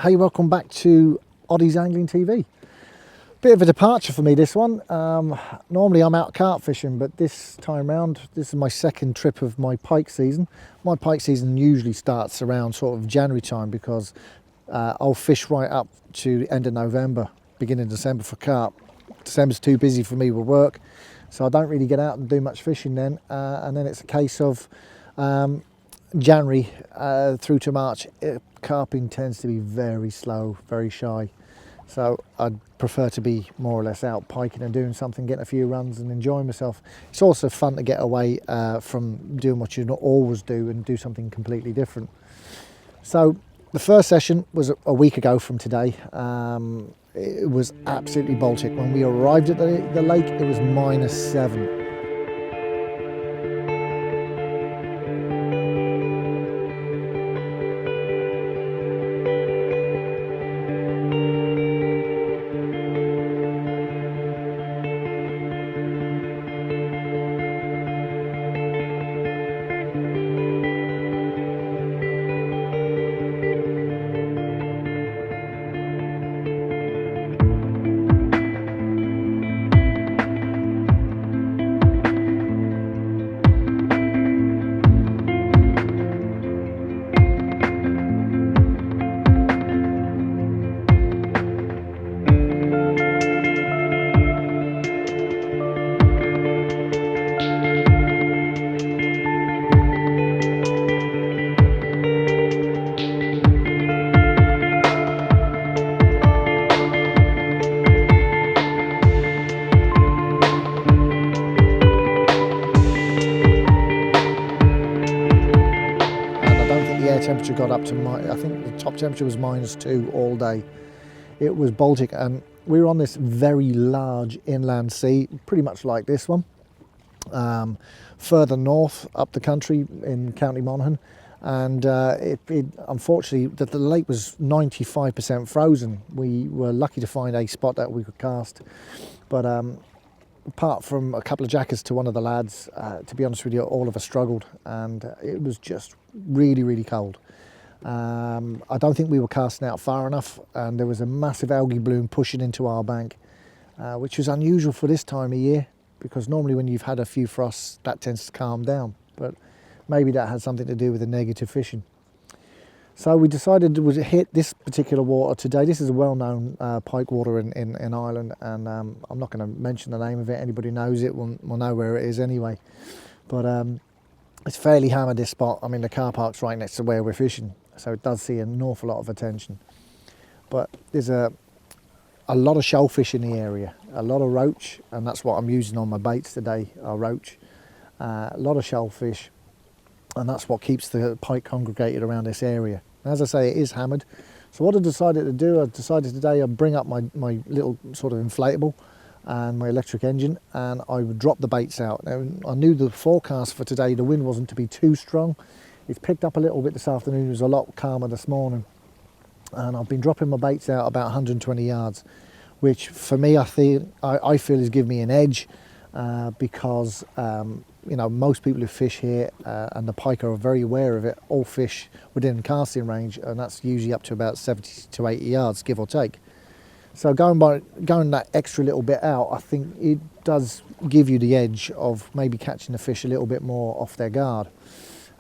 Hey, welcome back to Oddie's Angling TV. Bit of a departure for me, this one. Normally I'm out carp fishing, but this time round, this is my second trip of my pike season. My pike season usually starts around sort of January time because I'll fish right up to the end of November, beginning of December for carp. December's too busy for me with work, so I don't really get out and do much fishing then. And then it's a case of January through to March, carping tends to be very slow, very shy. So I'd prefer to be more or less out piking and doing something, getting a few runs and enjoying myself. It's also fun to get away from doing what you not always do and do something completely different. So the first session was a week ago from today. It was absolutely Baltic. When we arrived at the lake, it was -7. Temperature got up to I think the top temperature was -2 all day. It was Baltic, and we were on this very large inland sea, pretty much like this one. Further north up the country in County Monaghan, and unfortunately the lake was 95% frozen. We were lucky to find a spot that we could cast, but apart from a couple of jackets to one of the lads, to be honest with you, all of us struggled, and it was just really cold. I don't think we were casting out far enough, and there was a massive algae bloom pushing into our bank, which was unusual for this time of year, because normally when you've had a few frosts that tends to calm down, but maybe that had something to do with the negative fishing. So we decided to hit this particular water today. This is a well-known pike water in Ireland, and I'm not going to mention the name of it. Anybody knows it will know where it is anyway. But it's fairly hammered, this spot. I mean, the car park's right next to where we're fishing, so it does see an awful lot of attention. But there's a lot of shellfish in the area, a lot of roach, and that's what I'm using on my baits today, are roach. A lot of shellfish, and that's what keeps the pike congregated around this area. As I say, it is hammered. So what I decided to do, I decided today I'd bring up my little sort of inflatable and my electric engine, and I would drop the baits out. Now, I knew the forecast for today, the wind wasn't to be too strong. It's picked up a little bit this afternoon. It was a lot calmer this morning. And I've been dropping my baits out about 120 yards, which for me, I feel has given me an edge because you know, most people who fish here and the pike are very aware of it, all fish within casting range, and that's usually up to about 70 to 80 yards, give or take. So going that extra little bit out, I think it does give you the edge of maybe catching the fish a little bit more off their guard.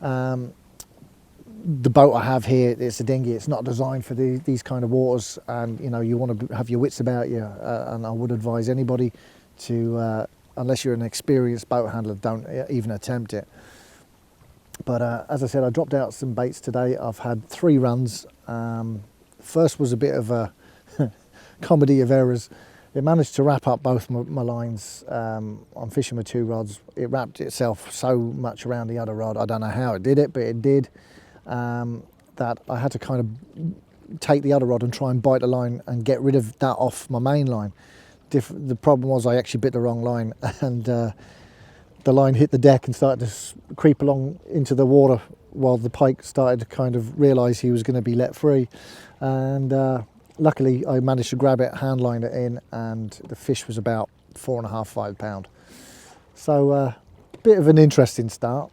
The boat I have here, it's a dinghy. It's not designed for these kind of waters, and you know, you want to have your wits about you, and I would advise anybody to unless you're an experienced boat handler, don't even attempt it. But as I said, I dropped out some baits today. I've had 3 runs. First was a bit of a comedy of errors. It managed to wrap up both my lines. I'm fishing with 2 rods. It wrapped itself so much around the other rod. I don't know how it did it, but it did. That I had to kind of take the other rod and try and bite the line and get rid of that off my main line. The problem was I actually bit the wrong line, and the line hit the deck and started to creep along into the water while the pike started to kind of realise he was going to be let free. And luckily I managed to grab it, hand line it in, and the fish was about 4.5–5 pound. So a bit of an interesting start.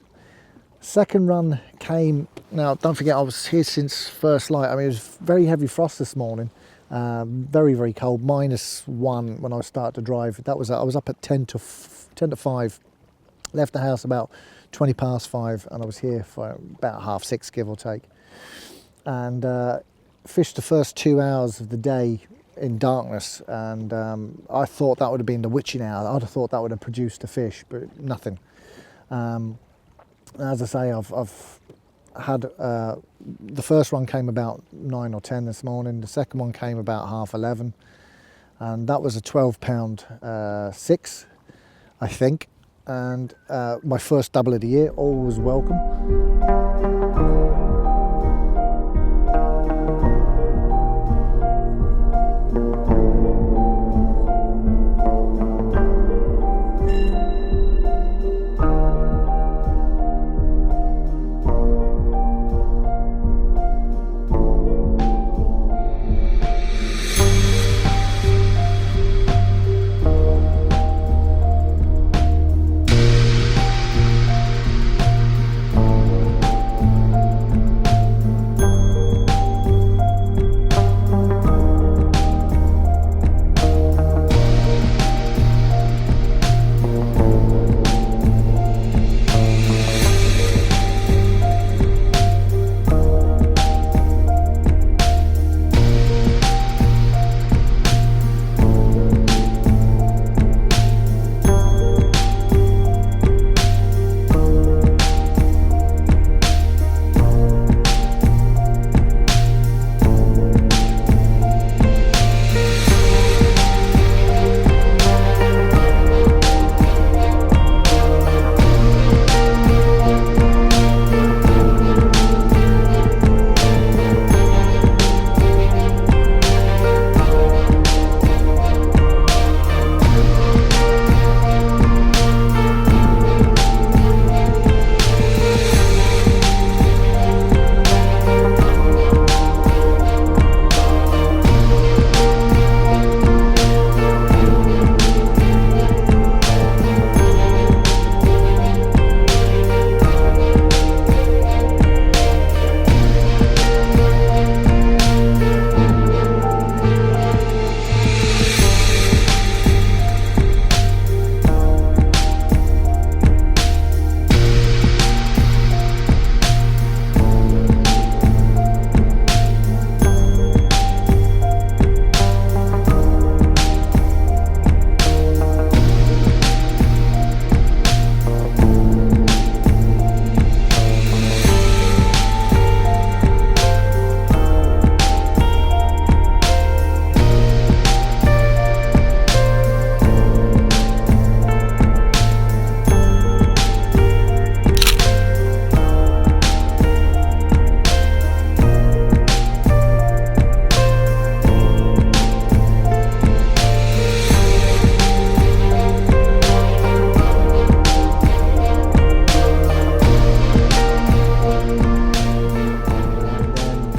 Second run came, now don't forget I was here since first light. I mean, it was very heavy frost this morning, very, very cold, -1 when I started to drive. That was, I was up at 10 to 5, left the house about 20 past 5, and I was here for about 6:30, give or take. And fished the first 2 hours of the day in darkness, and I thought that would have been the witching hour. I'd have thought that would have produced a fish, but nothing. As I say, I've had the first one came about 9 or 10 this morning. The second one came about 11:30, and that was a 12-pound 6, I think. And my first double of the year, always welcome.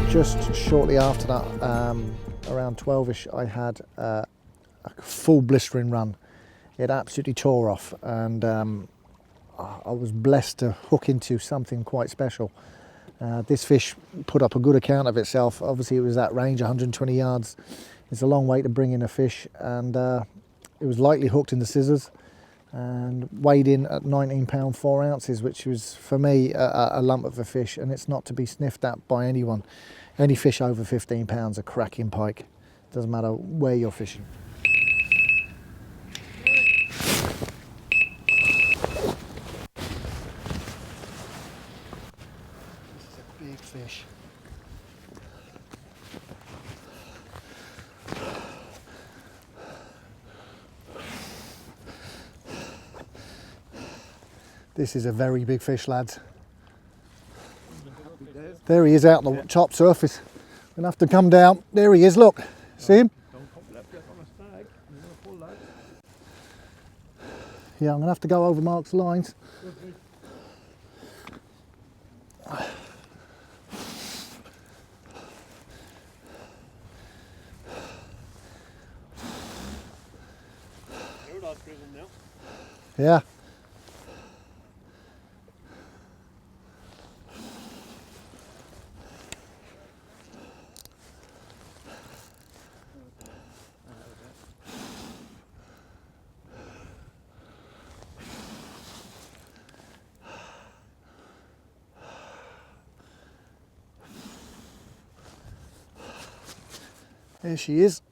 Just shortly after that, around 12ish, I had a full blistering run. It absolutely tore off, and I was blessed to hook into something quite special. This fish put up a good account of itself. Obviously it was that range, 120 yards. It's a long way to bring in a fish, and it was lightly hooked in the scissors and weighed in at 19 pound 4 ounces, which was for me a lump of a fish, and it's not to be sniffed at by anyone. Any fish over 15 pounds are cracking pike. Doesn't matter where you're fishing. This is a big fish. This is a very big fish, lads. There he is out on the top surface. We're gonna have to come down. There he is, look. See him? Yeah, I'm gonna have to go over Mark's lines. Yeah. Here she is.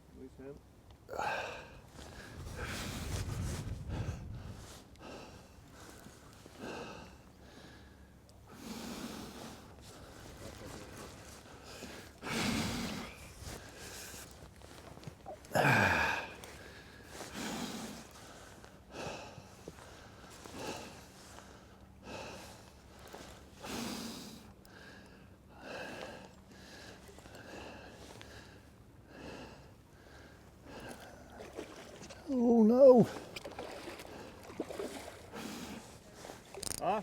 Oh no. Ah.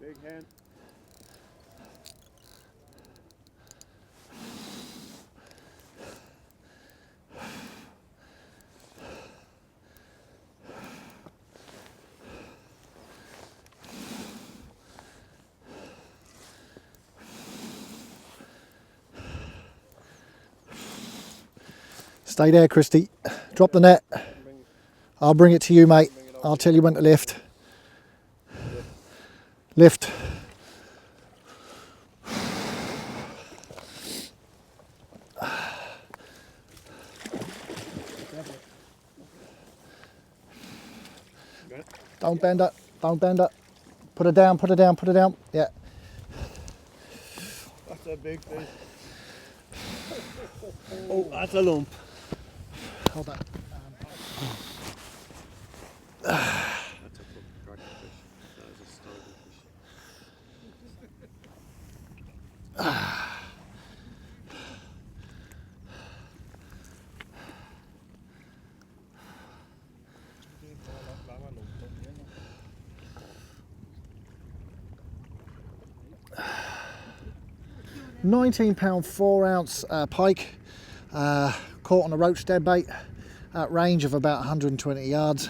Big hand. Stay there, Christy. Drop the net. I'll bring it to you, mate. I'll tell you when to lift. Lift. Don't bend it. Don't bend it. Put it down, put it down, put it down. Yeah. That's a big fish. Oh, that's a lump. Hold that. That's a fucking cracker fish. That is a starving fish. 19-pound 4-ounce pike, caught on a roach deadbait at range of about 120 yards.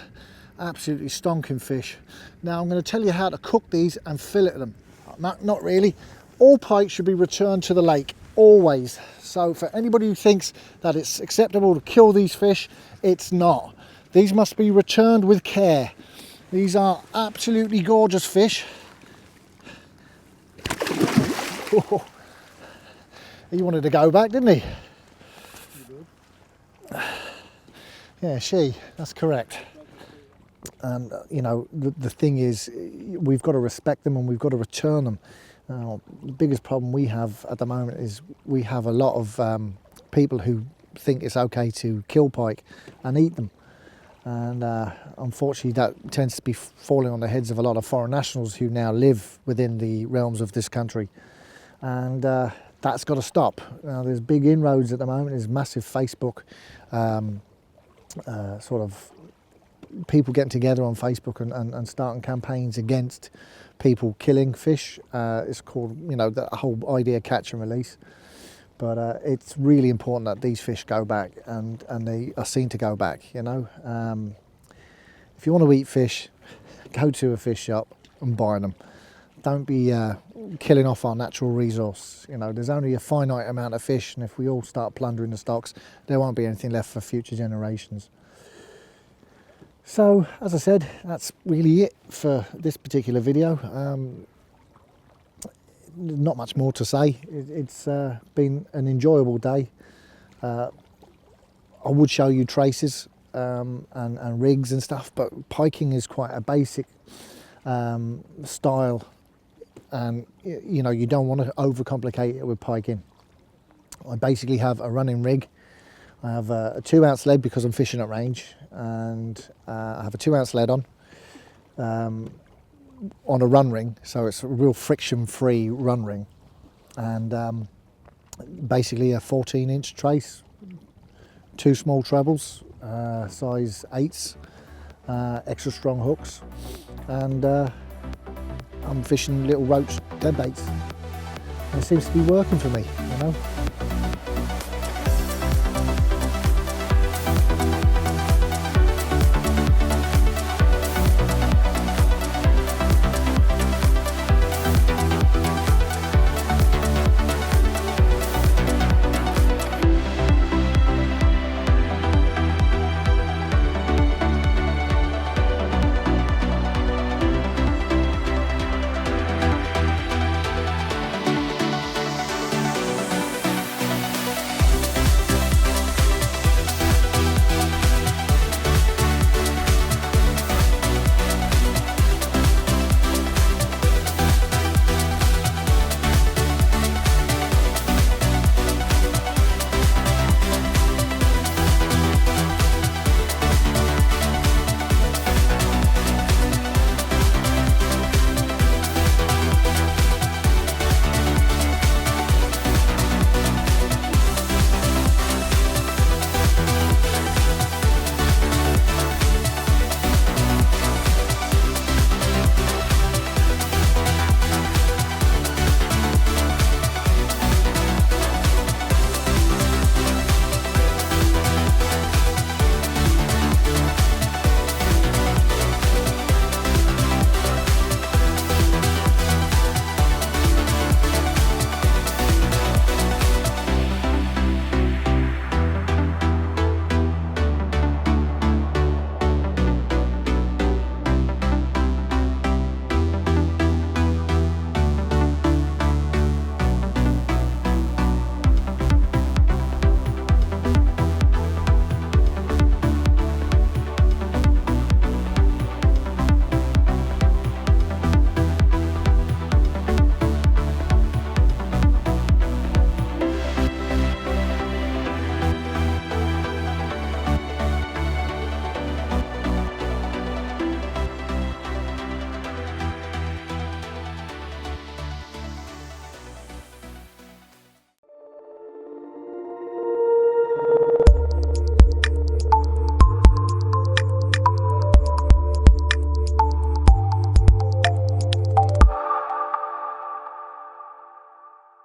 Absolutely stonking fish. Now I'm going to tell you how to cook these and fillet them. Not really. All pike should be returned to the lake, always. So for anybody who thinks that it's acceptable to kill these fish, it's not. These must be returned with care. These are absolutely gorgeous fish. He wanted to go back, didn't he? Yeah, that's correct. And you know, the thing is, we've got to respect them and we've got to return them. The biggest problem we have at the moment is we have a lot of people who think it's okay to kill pike and eat them. And unfortunately that tends to be falling on the heads of a lot of foreign nationals who now live within the realms of this country. And that's got to stop. Now, there's big inroads at the moment. There's massive Facebook sort of people getting together on Facebook and starting campaigns against people killing fish. It's called, you know, the whole idea catch and release. But it's really important that these fish go back and they are seen to go back, you know. If you want to eat fish, go to a fish shop and buy them. Don't be killing off our natural resource. You know, there's only a finite amount of fish, and if we all start plundering the stocks, there won't be anything left for future generations. So, as I said, that's really it for this particular video. Not much more to say. It's been an enjoyable day. I would show you traces and rigs and stuff, but piking is quite a basic style, and you know, you don't want to overcomplicate it with piking. I basically have a running rig. I have a 2-ounce lead because I'm fishing at range, and I have a 2-ounce lead on a run ring, so it's a real friction-free run ring, and basically a 14-inch trace, 2 small trebles, size 8s, extra strong hooks, and I'm fishing little roach deadbaits. It seems to be working for me, you know.